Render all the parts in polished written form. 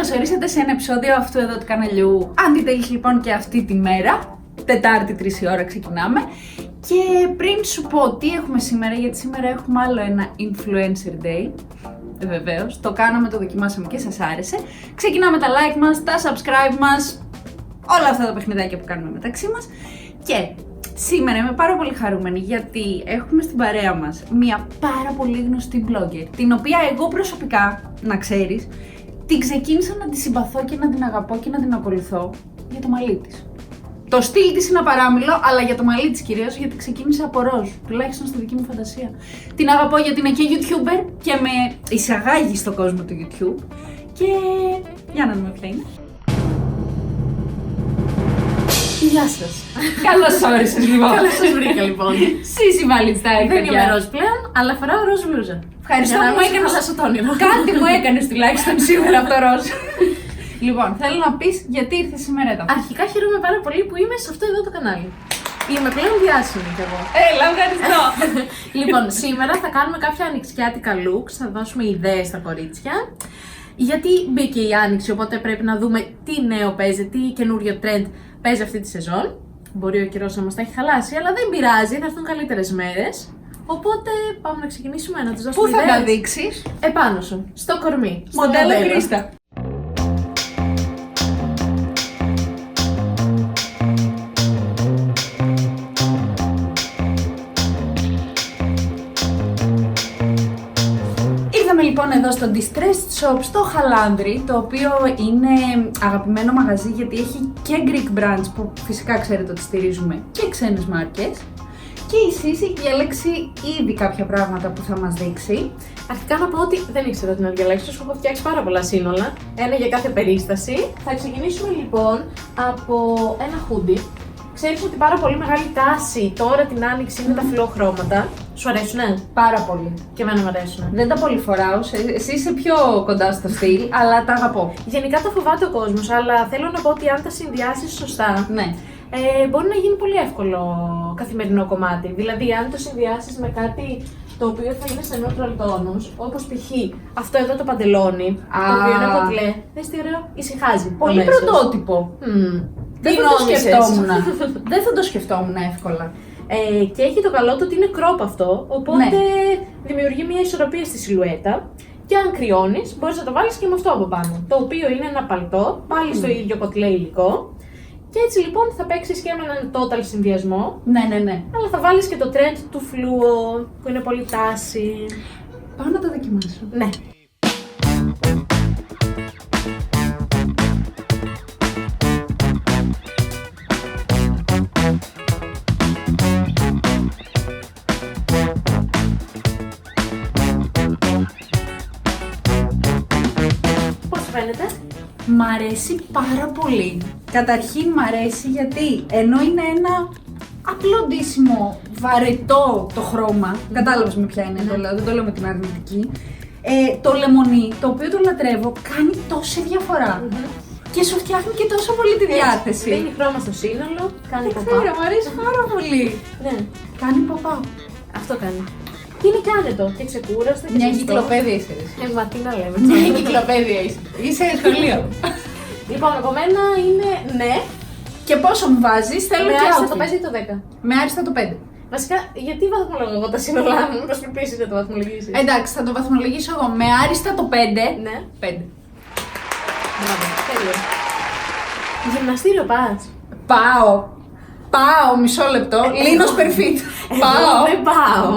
Καλώς ορίσατε σε ένα επεισόδιο αυτού εδώ του καναλιού Αντιτέλης λοιπόν και αυτή τη μέρα. Τετάρτη 3 η ώρα ξεκινάμε. Και πριν σου πω τι έχουμε σήμερα, γιατί σήμερα έχουμε άλλο ένα Influencer Day. Βεβαίως, το κάναμε, το δοκιμάσαμε και σας άρεσε. Ξεκινάμε τα like μας, τα subscribe μας, όλα αυτά τα παιχνιδάκια που κάνουμε μεταξύ μας. Και σήμερα είμαι πάρα πολύ χαρούμενη γιατί έχουμε στην παρέα μας μια πάρα πολύ γνωστή blogger, την οποία εγώ προσωπικά, να ξέρεις, την ξεκίνησα να τη συμπαθώ και να την αγαπώ και να την ακολουθώ για το μαλλί της. Το στυλ της είναι απαράμιλο, αλλά για το μαλλί της κυρίως, γιατί ξεκίνησε από ροζ, τουλάχιστον στη δική μου φαντασία. Την αγαπώ γιατί είναι και YouTuber και με εισαγάγει στον κόσμο του YouTube. Και για να δούμε ποια είναι. Γεια σας. Καλώς όρισες λοιπόν. Καλώς σας βρήκα λοιπόν. Σύση Βαλιστάρη, Δεν είμαι ροζ πλέον, αλλά φοράω ροζ μπλούζα. Ευχαριστώ που μου έκανες αυτό το όνειρο. Κάτι μου έκανες τουλάχιστον σήμερα από το ροζ. Λοιπόν, θέλω να πεις γιατί ήρθες σήμερα εδώ. Αρχικά χαίρομαι πάρα πολύ που είμαι σε αυτό εδώ το κανάλι. Είμαι πλέον διάσημη κι εγώ. Έλα, ευχαριστώ. Λοιπόν, σήμερα θα κάνουμε κάποια ανοιξιάτικα looks, θα δώσουμε ιδέες στα κορίτσια. Γιατί μπήκε η άνοιξη, οπότε πρέπει να δούμε τι νέο παίζει, τι καινούριο trend παίζει αυτή τη σεζόν. Μπορεί ο καιρός να μας τα έχει χαλάσει, αλλά δεν πειράζει, θα έρθουν καλύτερες μέρες. Οπότε πάμε να ξεκινήσουμε να τους δώσουμε ιδέες. Πού θα τα δείξεις? Επάνω σου, στο κορμί. Μοντέλο Κρίστα. Ήρθαμε λοιπόν εδώ στο Distressed Shop στο Χαλάνδρι, το οποίο είναι αγαπημένο μαγαζί γιατί έχει και Greek brands που φυσικά ξέρετε ότι στηρίζουμε και ξένες μάρκες. Και η Σύση έχει διαλέξει ήδη κάποια πράγματα που θα μας δείξει. Αρχικά να πω ότι δεν ήξερα τι να διαλέξω, σου έχω φτιάξει πάρα πολλά σύνολα, ένα για κάθε περίσταση. Θα ξεκινήσουμε λοιπόν από ένα hoodie. Ξέρεις ότι πάρα πολύ μεγάλη τάση τώρα την άνοιξη είναι τα φυλλοχρώματα. Σου αρέσουνε? Πάρα πολύ. Και εμένα μου αρέσουνε. Δεν τα πολύ φοράω, εσύ είσαι πιο κοντά στο στυλ, αλλά τα αγαπώ. Γενικά τα φοβάται ο κόσμος, αλλά θέλω να πω ότι αν τα συνδυάσεις σωστά, Ναι. μπορεί να γίνει πολύ εύκολο καθημερινό κομμάτι. Δηλαδή, αν το συνδυάσεις με κάτι το οποίο θα είναι σε neutral tones, όπως π.χ. αυτό εδώ το παντελόνι, το οποίο είναι κοτλέ, δες τι ωραίο, ησυχάζει. Πολύ αμέσως. πρωτότυπο. Δεν θα το νόμισες? σκεφτόμουν. Δεν θα το σκεφτόμουν εύκολα. Και έχει το καλό του ότι είναι crop αυτό, οπότε Ναι. δημιουργεί μια ισορροπία στη σιλουέτα. Και αν κρυώνεις, μπορείς να το βάλεις και με αυτό από πάνω. Το οποίο είναι ένα παλτό, πάλι στο ίδιο κοτλέ υλικό. Και έτσι λοιπόν θα παίξεις και με έναν total συνδυασμό. Ναι. Αλλά θα βάλεις και το trend του φλούο, που είναι πολύ τάση. Πάω να το δοκιμάσω. Ναι. Πώς φαίνεται? Μ' αρέσει πάρα πολύ. Καταρχήν μ' αρέσει γιατί ενώ είναι ένα απλό ντύσιμο, βαρετό το χρώμα, κατάλαβες με ποια είναι, δεν το λέω με την αρνητική, το λεμονί, το οποίο το λατρεύω, κάνει τόση διαφορά. Και σου φτιάχνει και τόσο πολύ τη διάθεση. Δίνει χρώμα στο σύνολο, κάνει Δεν ποπά. ξέρω, μου αρέσει πάρα πολύ. Ναι, Κάνει ποπά. αυτό κάνει. Και είναι και άνετο και ξεκούραστο και Μια ζεστό. εγκυκλοπαίδεια είσαι. Μα τι να λέμε. Μια εγκυκλοπαίδεια είσαι. Είσαι σχολείο. Λοιπόν, από μένα είναι ναι. Και πόσο μου βάζεις, θέλω Με και άριστα outfit. το 5 ή το 10. Με άριστα το 5. Βασικά, γιατί βαθμολογώ εγώ τα σύνολά μου, μήπως μην πεις να το βαθμολογήσεις. Εντάξει, θα το βαθμολογήσω εγώ. Με άριστα το 5. Ναι. 5. Μπράβο, τέλειο. Γυμναστήριο πας? Πάω, μισό λεπτό. Λίνος Perfit. Εγώ δεν πάω,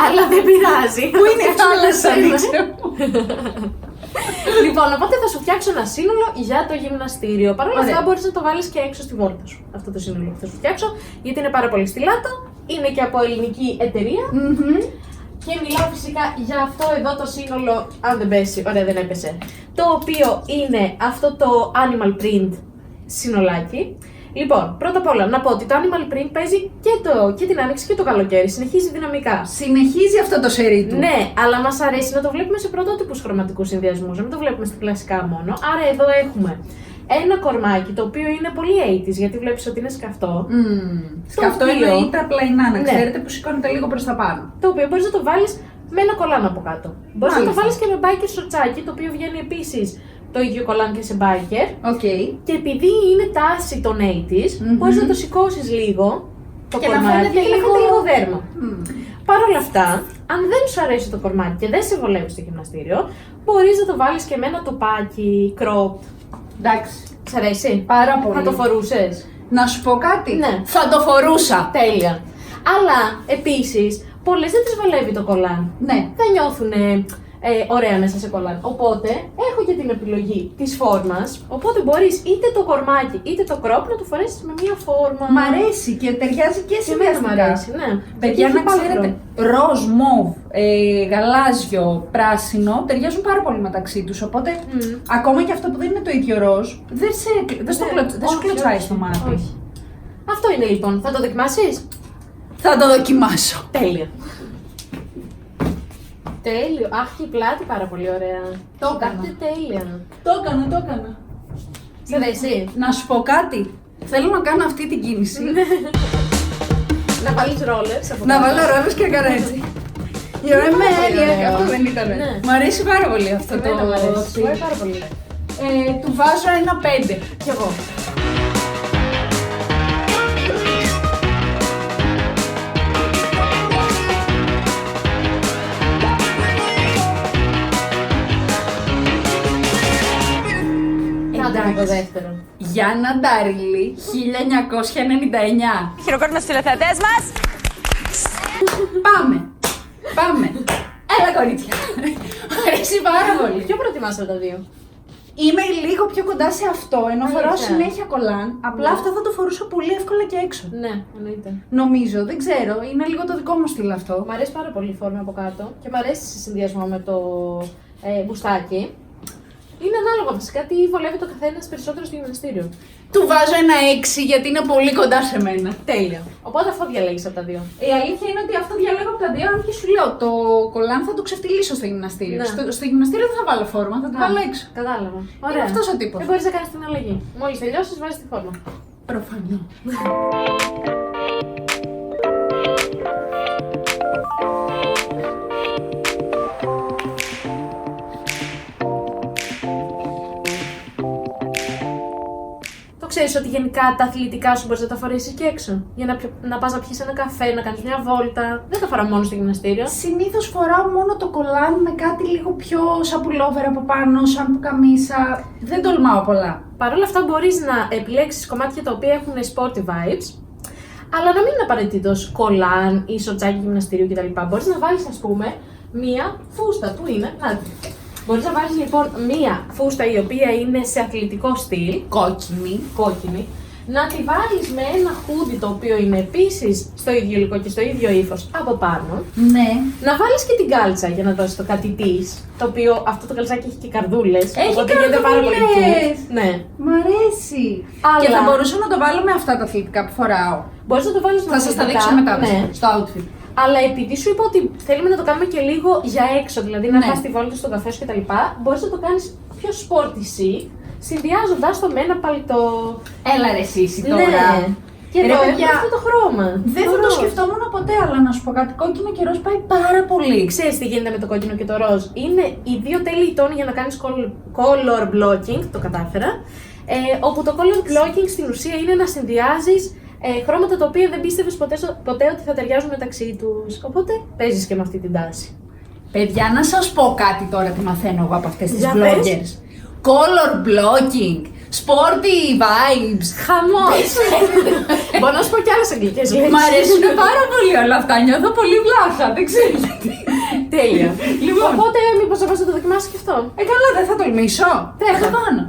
αλλά δεν πειράζει. Πού είναι η θάλασσα, δείξτε μου. Λοιπόν, οπότε θα σου φτιάξω ένα σύνολο για το γυμναστήριο. Παρ' όλα Ωραία. αυτά, μπορείς να το βάλεις και έξω στη βόλτα σου. Αυτό το σύνολο που θα σου φτιάξω, γιατί είναι πάρα πολύ στιλάτο, είναι και από ελληνική εταιρεία. Και μιλάω φυσικά για αυτό εδώ το σύνολο, αν δεν πέσει, ωραία δεν έπεσε. Το οποίο είναι αυτό το animal print συνολάκι. Λοιπόν, πρώτα απ' όλα να πω ότι το animal print παίζει και την άνοιξη και το καλοκαίρι. Συνεχίζει δυναμικά. Συνεχίζει αυτό το σερί του. Ναι, αλλά μας αρέσει να το βλέπουμε σε πρωτότυπους χρωματικούς συνδυασμούς, να μην το βλέπουμε στα κλασικά μόνο. Άρα εδώ έχουμε ένα κορμάκι το οποίο είναι πολύ 80's, γιατί βλέπεις ότι είναι σκαφτό. Σκαφτό οποίο- εννοεί τα πλαϊνά, να Ναι. ξέρετε που σηκώνεται λίγο προς τα πάνω. Το οποίο μπορείς να το βάλεις με ένα κολάν από κάτω. Μπορείς να το Μάλιστα. βάλεις και με biker σορτσάκι, το οποίο βγαίνει επίσης το ίδιο κολάν και σε biker. Οκ. Και επειδή είναι τάση των 80's, μπορείς να το σηκώσεις λίγο το Και να κορμάκι φαίνεται και να λίγο- φαίνεται λίγο δέρμα. Παρ' όλα αυτά, αν δεν σου αρέσει το κορμάκι και δεν σε βολεύει στο γυμναστήριο, μπορείς να το βάλεις και με ένα τοπάκι, crop. Εντάξει. Σ' αρέσει? Πάρα πολύ. Θα το φορούσες? Να σου πω κάτι. Ναι. Θα το φορούσα. Τέλεια. Αλλά επίσης, πολλές δεν τις βολεύει το κολάν. Ναι. Δεν νιώθουν ωραία μέσα σε κολάν. Οπότε έχω και την επιλογή της φόρμας. Οπότε μπορείς είτε το κορμάκι είτε το κρόπ να το φορέσεις με μία φόρμα. Μ' αρέσει και ταιριάζει και Και εμένα μ' συνδυαστικά. αρέσει, ναι. Παιδιά, Και να έχει πάλτρο. ξέρετε, ροζ, μοβ, γαλάζιο, πράσινο ταιριάζουν πάρα πολύ μεταξύ τους. Οπότε, ακόμα και αυτό που δεν είναι το ίδιο ροζ, δεν σου Όχι, κλωτσάει όχι, στο μάτι. όχι. Αυτό είναι λοιπόν. Θα το δοκιμάσεις? Θα το δοκιμάσω. Τέλεια. Τέλειο. Αχ, και η πλάτη πάρα πολύ ωραία. Το έκανα. Κοιτάξτε, τέλεια. Το έκανα. Σε αρέσει? Να σου πω κάτι. Θέλω να κάνω αυτή την κίνηση. Να βάλεις ρόλερς από Να κάτω. βάλω ρόλες και να κάνω έτσι. Η ωραία Είναι πάρα πολύ μέρη, ωραίο. αυτό δεν ήταν. Ναι. Μ' αρέσει πάρα πολύ αυτό το Εμένα μ' αρέσει. στυλ. Μου αρέσει πάρα πολύ. Του βάζω ένα 5. Κι εγώ. Κάντε με το δεύτερο. Γιάννα Ντάριλι, 1999. Χειροκρότημα στους τηλεθεατές μας. Πάμε. Έλα κορίτσια. Μ' αρέσει πάρα πολύ. Ποιο προτιμάς από τα δύο? Είμαι λίγο πιο κοντά σε αυτό, ενώ φοράω Αλήθεια. συνέχεια κολάν. Απλά Ναι. αυτό θα το φορούσα πολύ εύκολα και έξω. Ναι, εννοείται. Νομίζω, δεν ξέρω, είναι λίγο το δικό μου στυλ αυτό. Μ' αρέσει πάρα πολύ η φόρμα από κάτω και μ' αρέσει σε συνδυασμό με το μπουστάκι. Είναι ανάλογα φυσικά τι βολεύει το καθένα περισσότερο στο γυμναστήριο. Του βάζω ένα 6 γιατί είναι πολύ κοντά σε μένα. Τέλεια. Οπότε αυτό διαλέγεις από τα δύο. Η αλήθεια είναι ότι αυτό διαλέγω από τα δύο, αν και σου λέω το κολάν θα το ξεφτυλίσω στο γυμναστήριο. Ναι. Στο γυμναστήριο δεν θα βάλω φόρμα, θα το βάλω έξω. Κατάλαβα. Είναι αυτός ο τύπος. Δεν μπορείς να κάνεις την αλλαγή. Μόλις τελειώσεις, βάζεις τη φόρμα. Προφανώς. Το ξέρεις ότι γενικά τα αθλητικά σου μπορείς να τα φορέσεις και έξω. Για να πας να πιεις ένα καφέ, να κάνεις μια βόλτα. Δεν τα φοράω μόνο στο γυμναστήριο. Συνήθως φοράω μόνο το κολάν με κάτι λίγο πιο σαν πουλόβερ από πάνω, σαν πουκαμίσα. Δεν τολμάω πολλά. Παρ' όλα αυτά μπορείς να επιλέξεις κομμάτια τα οποία έχουν sporty vibes, αλλά να μην είναι απαραίτητος κολάν ή σοτσάκι γυμναστήριου κτλ. Μπορείς να βάλεις, ας πούμε, μία φούστα που είναι. Νάτι. Μπορείς να βάλεις λοιπόν μία φούστα η οποία είναι σε αθλητικό στυλ, κόκκινη, να τη βάλεις με ένα χούντι το οποίο είναι επίσης στο ίδιο υλικό και στο ίδιο ύφος από πάνω. Ναι. Να βάλεις και την κάλτσα για να δώσεις το κάτι της, το οποίο αυτό το καλτσάκι έχει και καρδούλες. Έχει οπότε γίνεται πάρα πολύ καρδούλες. cute. Ναι. Μ' αρέσει. Αλλά- Και θα μπορούσα να το βάλω με αυτά τα αθλητικά που φοράω. Μπορείς να το βάλεις Θα σας τα δείξω μετά στο outfit. Αλλά επειδή σου είπα ότι θέλουμε να το κάνουμε και λίγο για έξω, δηλαδή να Ναι. πας τη βόλτα στον καφέ σου κτλ., μπορείς να το κάνεις πιο sporty chic, συνδυάζοντας το με ένα παλιτό. Έλα ρε εσύ τώρα. Ναι. Και Ρε, εδώ παιδιά, έχουμε αυτό το χρώμα. Δεν θα το ροζ. σκεφτόμουν ποτέ, αλλά να σου πω κάτι, κόκκινο και ροζ πάει πάρα πολύ. Ξέρεις τι γίνεται με το κόκκινο και το ροζ. Είναι οι δύο τέλειοι τόνοι για να κάνεις color blocking, το κατάφερα. Όπου το color blocking στην ουσία είναι να συνδυάζεις χρώματα τα οποία δεν πίστευες ποτέ ότι θα ταιριάζουν μεταξύ τους. Οπότε παίζεις και με αυτή την τάση. Παιδιά, να σας πω κάτι τώρα τι μαθαίνω εγώ από αυτές τις Για bloggers. Color blocking, sporty vibes, χαμός. Μπορώ να σου πω κι άλλες αγγλικές λέξεις. Μ' αρέσουν πάρα πολύ όλα αυτά, νιώθω πολύ βλάχα, δεν ξέρω γιατί. Τέλεια. Λοιπόν. Οπότε, μήπως θα πας να το δοκιμάσεις και αυτό. Καλά, δεν θα τολμήσω. Δεν θα θα. κάνω.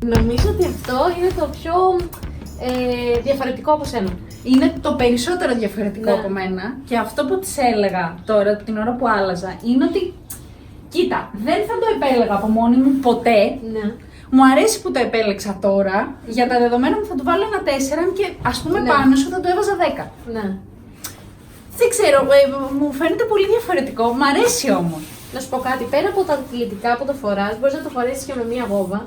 Νομίζω ότι αυτό είναι το πιο διαφορετικό από σένα. Είναι το περισσότερο διαφορετικό Ναι. από μένα και αυτό που της έλεγα τώρα την ώρα που άλλαζα είναι ότι κοίτα, δεν θα το επέλεγα από μόνη μου ποτέ. Ναι. Μου αρέσει που το επέλεξα τώρα. Για τα δεδομένα μου θα του βάλω ένα 4 και ας πούμε Ναι. πάνω σου θα του έβαζα 10. Ναι. Δεν ξέρω, μου φαίνεται πολύ διαφορετικό. Μ' αρέσει όμως. Να σου πω κάτι, πέρα από τα αθλητικά που το φοράς, μπορείς να το φορέσεις και με μία γόβα.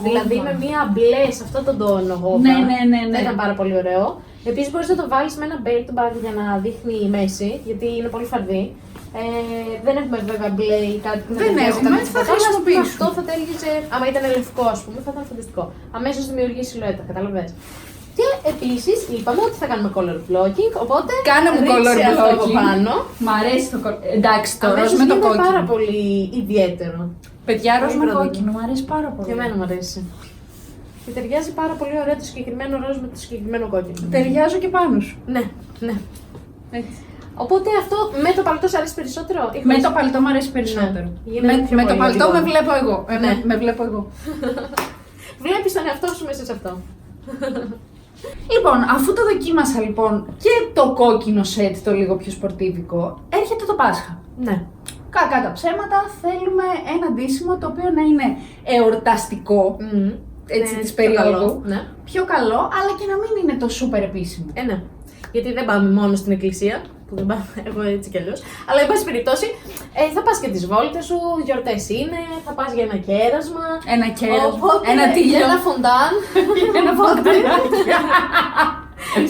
Δηλαδή με μία μπλε σε αυτόν τον τόνο γόβα. Ναι. Θα ήταν πάρα πολύ ωραίο. Επίσης μπορείς να το βάλεις με ένα belt bag για να δείχνει η μέση, γιατί είναι πολύ φαρδί. Δεν έχουμε βέβαια μπλε ή κάτι που δεν έχουμε, θα χρησιμοποιήσουμε. Αυτό θα τέλειωσε, άμα ήταν λευκό ας πούμε, θα ήταν φανταστικό. Αμέσως δημιουργεί σιλουέτα, καταλαβαίνεις. Και επίσης είπαμε ότι θα κάνουμε color blocking, οπότε κάναμε color blocking από πάνω. Μ' αρέσει το color. Εντάξει, το ροζ με το κόκκινο. Είναι πάρα πολύ ιδιαίτερο. Παιδιά, ροζ με κόκκινο, μου αρέσει πάρα πολύ. Και εμένα μου αρέσει. Και ταιριάζει πάρα πολύ ωραία το συγκεκριμένο ροζ με το συγκεκριμένο κόκκινο. Ταιριάζω και πάνω σου. Ναι. Έτσι. Οπότε αυτό με το παλτό σου αρέσει περισσότερο? Με το παλτό μου αρέσει περισσότερο. Ναι. Με το παλτό με βλέπω εγώ. Με βλέπω εγώ. Βλέπεις τον εαυτό σου μέσα σε αυτό. Λοιπόν, αφού το δοκίμασα λοιπόν και το κόκκινο σετ, το λίγο πιο σπορτίβικο, έρχεται το Πάσχα. Ναι. Κακά τα ψέματα, θέλουμε ένα ντύσιμο το οποίο να είναι εορταστικό, έτσι, της περίοδου, ναι. πιο καλό, αλλά και να μην είναι το σούπερ επίσημο. Ναι. Γιατί δεν πάμε μόνο στην εκκλησία, που δεν πάμε εγώ έτσι κι αλλιώς, αλλά εν πάση περιπτώσει θα πας και τις βόλτες σου, γιορτές είναι, θα πας για ένα κέρασμα. Ένα κέρασμα, οπότε, ένα τίλιο. Ένα φοντάν. Ένα φοντάν.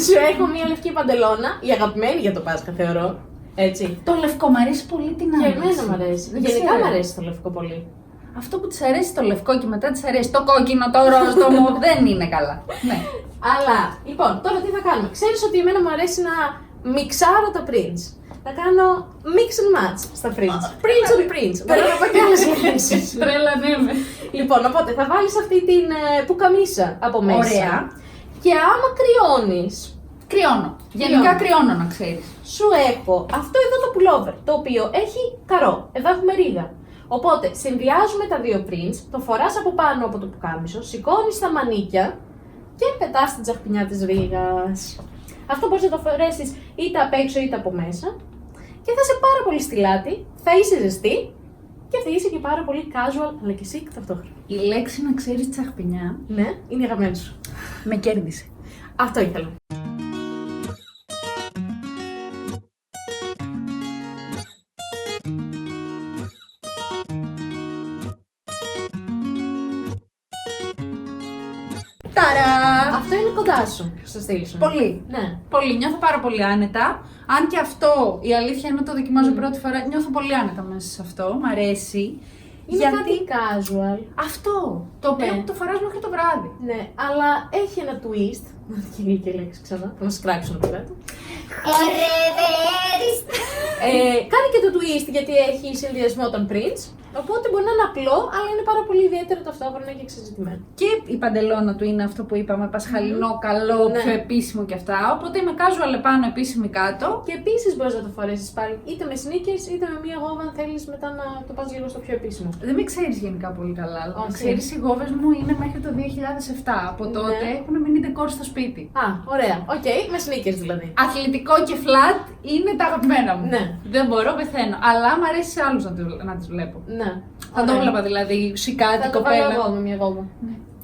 Σου έχω μια λευκή παντελώνα, η αγαπημένη για το Πάσχα θεωρώ. Έτσι. Το λευκό μου αρέσει πολύ, την Και άρεσε. εμένα μου αρέσει. Γενικά μου αρέσει το λευκό πολύ. Αυτό που της αρέσει το λευκό και μετά της αρέσει το κόκκινο, το ροζ, το μοβ, δεν είναι καλά. Ναι. Αλλά, λοιπόν, τώρα τι θα κάνουμε. Ξέρεις ότι εμένα μου αρέσει να μιξάρω τα prints. Θα κάνω mix and match στα prints. Prints and prints. Μπορώ να πω και άλλες λέξεις. Τρέλανέ με. Λοιπόν, οπότε θα βάλεις αυτή την πουκαμίσα από μέσα. Ωραία. Και άμα κρυώνεις, Κρυώνω. Γενικά κρυώνω, να ξέρεις. σου έχω αυτό εδώ το pullover, το οποίο έχει καρό. Εδώ έχουμε ρίγα. Οπότε συνδυάζουμε τα δύο prints, το φοράς από πάνω από το πουκάμισο, σηκώνεις τα μανίκια και πετάς την τσαχπινιά της ρίγας. Αυτό μπορείς να το φορέσεις είτε απ' έξω είτε από μέσα και θα είσαι πάρα πολύ στυλάτη, θα είσαι ζεστή και θα είσαι και πάρα πολύ casual αλλά και chic ταυτόχρονα. Η λέξη να ξέρεις τσαχπινιά Ναι, είναι η αγαπημένη σου. με κέρδισε. Αυτό ήθελα. Ταρά! Αυτό είναι κοντά σου, στο στυλ σου. Πολύ. Ναι. Πολύ. Νιώθω πάρα πολύ άνετα. Αν και αυτό, η αλήθεια είναι ότι το δοκιμάζω πρώτη φορά, νιώθω πολύ άνετα μέσα σε αυτό. Μ' αρέσει. Είναι κάτι casual. Αυτό, το οποίο Ναι. το φοράς μέχρι το βράδυ. Ναι, αλλά έχει ένα twist. Και γλυκή λέξη ξανά. Θα μας κράξουν από κάτω. Κάνει και το twist γιατί έχει συνδυασμό των prints. Οπότε μπορεί να είναι απλό, αλλά είναι πάρα πολύ ιδιαίτερο ταυτόχρονα και εξεζητημένο. Και η παντελώνα του είναι αυτό που είπαμε, πασχαλινό, καλό, Ναι. πιο επίσημο και αυτά. Οπότε είμαι casual επάνω, επίσημη κάτω. Και επίσης μπορείς να το φορέσεις πάλι είτε με sneakers είτε με μία γόβα αν θέλεις μετά να το πας λίγο στο πιο επίσημο. Δεν με ξέρεις γενικά πολύ καλά. Αλλά Όχι. ξέρεις, οι γόβες μου είναι μέχρι το 2007. Από Ναι. τότε έχουν μείνει decor στο σπίτι. Α, ωραία. Οκ, με sneakers δηλαδή. Αθλητικό και flat είναι τα αγαπημένα μου. Ναι. Δεν μπορώ, πεθαίνω. Αλλά μου αρέσει σε άλλους να τις βλέπω. Ναι. Θα το Ωραία. βλέπα δηλαδή σικάτι, Θα το βάλω κοπέλα. εγώ με μία γόβα.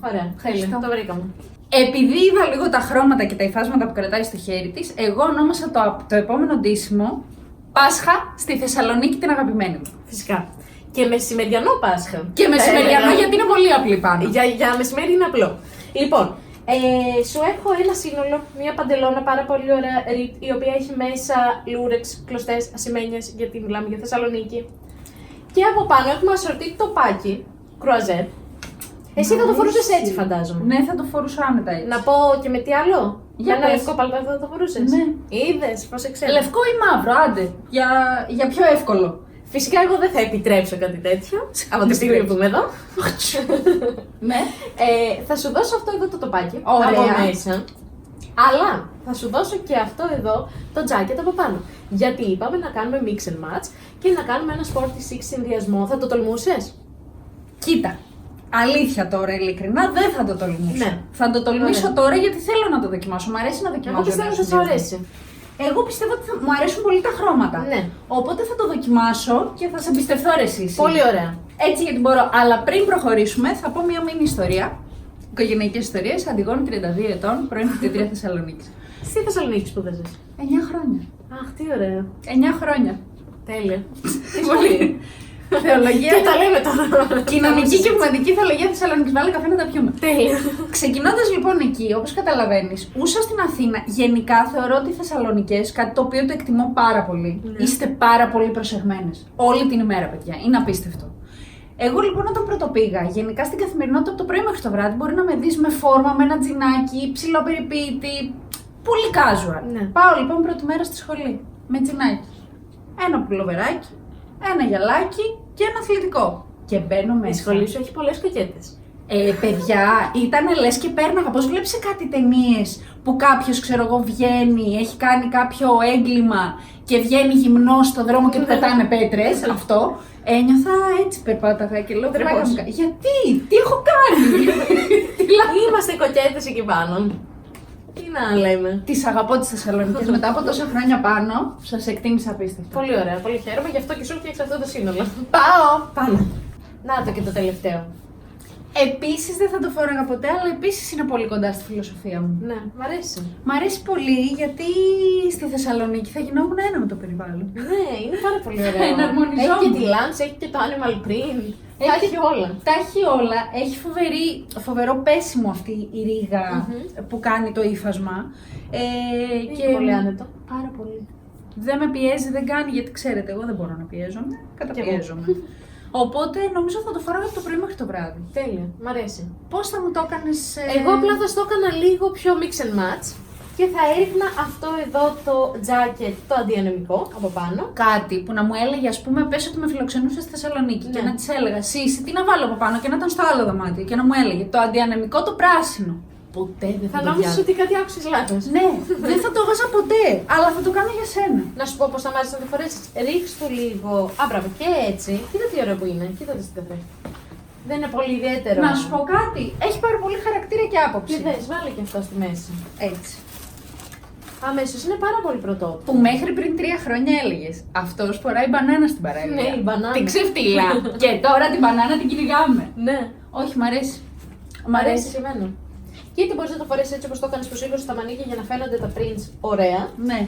Ωραία, Ευχαριστώ. τέλεια. Το βρήκαμε. Επειδή είδα λίγο τα χρώματα και τα υφάσματα που κρατάει στο χέρι της, εγώ ονόμασα το επόμενο ντύσιμο Πάσχα στη Θεσσαλονίκη, την αγαπημένη μου. Φυσικά. Και μεσημεριανό Πάσχα. Και μεσημεριανό έλεγα. γιατί είναι πολύ απλή πάνω. Για μεσημέρι είναι απλό. Λοιπόν, σου έχω ένα σύνολο, μια παντελώνα πάρα πολύ ωραία, η οποία έχει μέσα λούρεξ, κλωστές, ασημένιες, γιατί μιλάμε για Θεσσαλονίκη. Και από πάνω έχουμε ασορτή τοπάκι, κρουαζέ. Εσύ θα το φορούσες έτσι, φαντάζομαι. Ναι, θα το φορούσα άνετα έτσι. Να πω και με τι άλλο. Για ένα πες. λευκό παλτό θα το φορούσες. Ναι. Είδες, πώς εξέλιξε. Λευκό ή μαύρο, άντε. Για πιο εύκολο. Φυσικά εγώ δεν θα επιτρέψω κάτι τέτοιο. Από τη στιγμή που είμαι εδώ. Ναι. Θα σου δώσω αυτό εδώ το τοπάκι. Ωραία. Από μέσα. Αλλά θα σου δώσω και αυτό εδώ το jacket από πάνω. Γιατί είπαμε να κάνουμε mix and match και να κάνουμε ένα sporty chic συνδυασμό. Θα το τολμούσες? Κοίτα. Αλήθεια τώρα, ειλικρινά, δεν θα το τολμήσω. Ναι. Θα το τολμήσω Ωραία. τώρα γιατί θέλω να το δοκιμάσω. Μ' αρέσει να δοκιμάσω. Εγώ πιστεύω ότι θα σου νέους αρέσει. Εγώ πιστεύω ότι μου αρέσουν πολύ τα χρώματα. Ναι. Οπότε θα το δοκιμάσω και θα σε εμπιστευτώ ρε εσύ. Πολύ ωραία. Έτσι γιατί μπορώ. Αλλά πριν προχωρήσουμε, θα πω μια μίνι ιστορία. Οικογενειακές ιστορίες. Αντιγόνη 32 ετών, πρώην φοιτητρία Θεσσαλονίκης. Στη Θεσσαλονίκη σπούδαζες? 9 χρόνια. Αχ, τι ωραία. 9 χρόνια. Τέλεια. Πολύ. Θεολογία. Και τα λέμε τώρα. Κοινωνική και πνευματική θεολογία Θεσσαλονίκης. Βάλε καφέ να τα πιούμε. Τέλεια. Ξεκινώντας λοιπόν εκεί, όπως καταλαβαίνεις, ούσα στην Αθήνα. Γενικά θεωρώ ότι οι Θεσσαλονικές, κάτι το οποίο το εκτιμώ πάρα πολύ, είστε πάρα πολύ προσεγμένες. Όλη την ημέρα, παιδιά. Είναι απίστευτο. Εγώ λοιπόν όταν πρωτοπήγα, γενικά στην καθημερινότητα από το πρωί μέχρι το βράδυ, μπορεί να με δεις με φόρμα, με ένα τζινάκι, ψηλοπεριποίητη. Πολύ casual. Ναι. Πάω λοιπόν πρώτη μέρα στη σχολή. Με τζινάκι. Ένα πουλοβεράκι, ένα γυαλάκι και ένα αθλητικό. Και μπαίνω μέσα. Η σχολή σου έχει πολλές κοκέτες. Παιδιά, ήταν λες και πέρναγα. Πώς βλέπεις σε κάτι ταινίες που κάποιος, ξέρω εγώ, βγαίνει, έχει κάνει κάποιο έγκλημα και βγαίνει γυμνός στον δρόμο και του πετάνε πέτρες. Αυτό. Ένιωθα έτσι, περπάταγα και λέω: γιατί, τι έχω κάνει. Είμαστε κοκέτες εκεί πάνω. Τι να λέμε. Τις αγαπώ τις Θεσσαλονίκες μετά από τόσα χρόνια πάνω. Σας εκτίμησα απίστευτα. Πολύ ωραία, πολύ χαίρομαι, γι' αυτό και σου φτιάξα αυτό το σύνολο. Πάω! Πάμε. Να το και το τελευταίο. Επίσης δεν θα το φόραγα ποτέ, αλλά επίσης είναι πολύ κοντά στη φιλοσοφία μου. Ναι, μ' αρέσει. Μ' αρέσει πολύ γιατί στη Θεσσαλονίκη θα γινόμουν ένα με το περιβάλλον. Ναι, είναι πάρα πολύ ωραίο. Εναρμονιζόμουν. Έχει και τη lunch, έχει και το animal print. Έχει όλα. Τα έχει όλα. Έχει φοβερό πέσιμο αυτή η ρίγα που κάνει το ύφασμα. Και πολύ άνετο. Πάρα πολύ. Δεν με πιέζει, δεν κάνει, γιατί ξέρετε, εγώ δεν μπορώ να πιέζομαι. Καταπιέζομαι. Οπότε νομίζω θα το φοράγα από το πρωί μέχρι το βράδυ. Τέλεια, μ' αρέσει. Πώς θα μου το έκανες? Εγώ απλά θα στο έκανα λίγο πιο mix and match και θα έριχνα αυτό εδώ το jacket, το αντιανεμικό από πάνω. Κάτι που να μου έλεγε, ας πούμε, πες ότι με φιλοξενούσε στη Θεσσαλονίκη και να της έλεγα Σύση, τι να βάλω από πάνω και να ήταν στο άλλο δωμάτιο και να μου έλεγε το αντιανεμικό το πράσινο. Ποτέ δεν θα το νόμιζες ότι κάτι άκουσες λάθος. Ναι, δεν θα το βάζα ποτέ, αλλά θα το κάνω για σένα. Να σου πω πώς θα μ' άρεσε να το φορέσεις. Ρίξ' το λίγο. Α, μπράβο, και έτσι. Κοίτα τι ωραίο που είναι. Κοίτα τι καθρέφτη. Δεν είναι πολύ ιδιαίτερο. Να σου πω κάτι, έχει πάρα πολύ χαρακτήρα και άποψη. Και δες, βάλε και αυτό στη μέση. Έτσι. Αμέσως είναι πάρα πολύ πρωτότυπο. Που μέχρι πριν 3 χρόνια έλεγες αυτός φοράει μπανάνα στην παραλία. Ναι, η μπανάνα. Την ξεφτύλα. Και τώρα την μπανάνα την κυνηγάμε. Ναι. Όχι, μ' αρέσει. Μ' αρέσει και εμένα. Και είτε μπορείς να το φορέσεις έτσι όπως το έκανες που σήκωσες στα μανίκια για να φαίνονται τα prints ωραία. Ναι.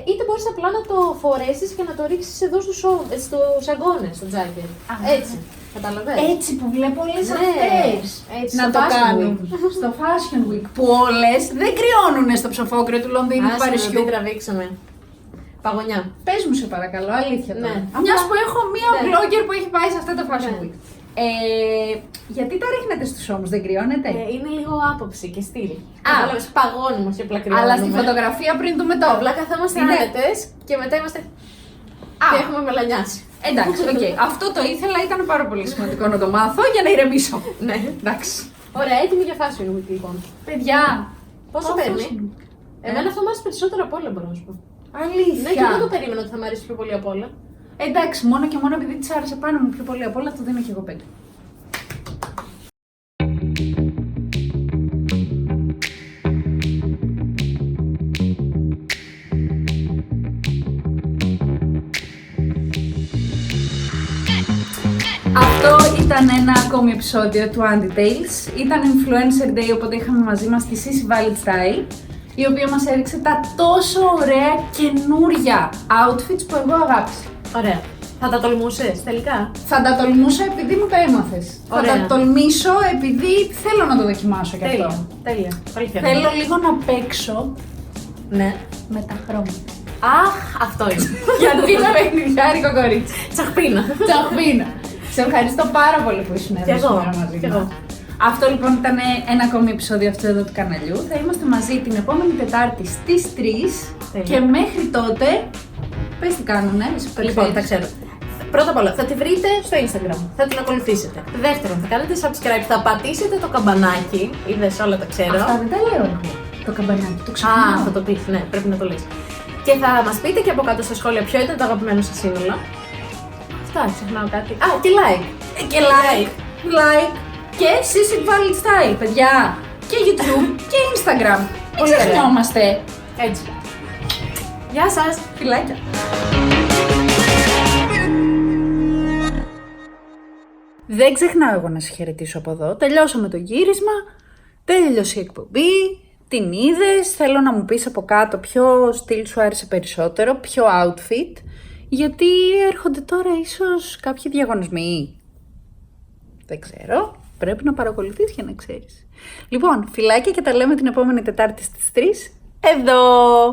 Είτε μπορείς απλά να το φορέσεις και να το ρίξεις εδώ στους αγκώνες, στο jacket. Έτσι. Καταλαβαίνεις. Έτσι που βλέπω όλες Ναι. αυτές. Έτσι, Να στο το Fashion κάνουν. Week. Στο Fashion Week. Που όλες δεν κρυώνουνε στο ψοφόκριο του Λονδίνου του Άσε να Παρισιού. την τραβήξουμε. Παγωνιά. Πες μου σε παρακαλώ, αλήθεια τώρα. Ναι. Μιας που έχω μία Ναι. blogger που έχει πάει σε αυτά τα Fashion Ναι. Week. Γιατί τα ρίχνετε στους ώμους, δεν κρυώνετε? Είναι λίγο άποψη και στυλ. Κατάλαβες, παγώνουμε και πλακριώνουμε. Αλλά στη φωτογραφία πριν το μετά. Απλά καθόμαστε Είναι- άνετες και μετά είμαστε. Και έχουμε μελανιάσει. Εντάξει, οκ. Αυτό το ήθελα, ήταν πάρα πολύ σημαντικό να το μάθω για να ηρεμήσω. Ναι. Εντάξει. Ωραία, έτοιμη για Fashion Week λοιπόν. Παιδιά, Πόσο το παίρνει? Fashion Week. Εμένα αυτό μου άρεσε περισσότερο από όλα, μπορώ να σου πω. Αλήθεια. Ναι, και δεν το περίμενα ότι θα μου αρέσει πιο πολύ από όλα. Εντάξει, μόνο και μόνο επειδή της άρεσε πάνω μου πιο πολύ από όλα, το δίνω και εγώ 5. Αυτό ήταν ένα ακόμη επεισόδιο του Andy Tales. Ήταν Influencer Day, οπότε είχαμε μαζί μας τη Sisi Valid Style, η οποία μας έδειξε τα τόσο ωραία καινούρια outfits που εγώ αγάπησα. Ωραία. Θα τα τολμούσες τελικά? Θα τα τολμούσα επειδή μου το έμαθες. Θα Ωραία. τα τολμήσω επειδή θέλω να το δοκιμάσω κι αυτό. Τέλεια. Τέλεια. Πολύ χαίρομαι. Θέλω λίγο να παίξω Ναι. με τα χρώματα. Αχ, αυτό είναι. Γιατί είμαι παιχνιδιάρικο κορίτσι. Τσαχπίνα. Τσαχπίνα. Σε ευχαριστώ πάρα πολύ που ήσουν εδώ Κι εγώ. σήμερα μαζί Κι μας. εγώ. Αυτό λοιπόν ήταν ένα ακόμη επεισόδιο αυτού εδώ του καναλιού. Θα είμαστε μαζί την επόμενη Τετάρτη στις 3 Τέλεια. και μέχρι τότε. Πες τι κάνουνε, εσύ που Λοιπόν, ξέρεις. τα ξέρω. Πρώτα απ' όλα, θα τη βρείτε στο Instagram. Θα την ακολουθήσετε. Δεύτερον, θα κάνετε subscribe, θα πατήσετε το καμπανάκι. Είδες, όλα τα ξέρω. Αυτά δεν τα λέω εγώ. Το καμπανάκι, το Α, ξεχνάω. θα το πεις, ναι, πρέπει να το λες. Και θα μας πείτε και από κάτω στα σχόλια ποιο ήταν το αγαπημένο σας σύνολο. Αυτά, ξεχνάω κάτι. Α, και like. Και like και Sisi Valid Style, παιδιά. Και YouTube και Instagram. Μην Πολύ ωραία. ξεχνιόμαστε. Έτσι. Γεια σας. Φιλάκια. Δεν ξεχνάω εγώ να σε χαιρετήσω από εδώ. Τελειώσαμε το γύρισμα. Τέλειωσε η εκπομπή. Την είδες. Θέλω να μου πεις από κάτω ποιο στυλ σου άρεσε περισσότερο, ποιο outfit. Γιατί έρχονται τώρα ίσως κάποιοι διαγωνισμοί. Δεν ξέρω. Πρέπει να παρακολουθείς για να ξέρεις. Λοιπόν, φιλάκια και τα λέμε την επόμενη Τετάρτη στις 3. Εδώ!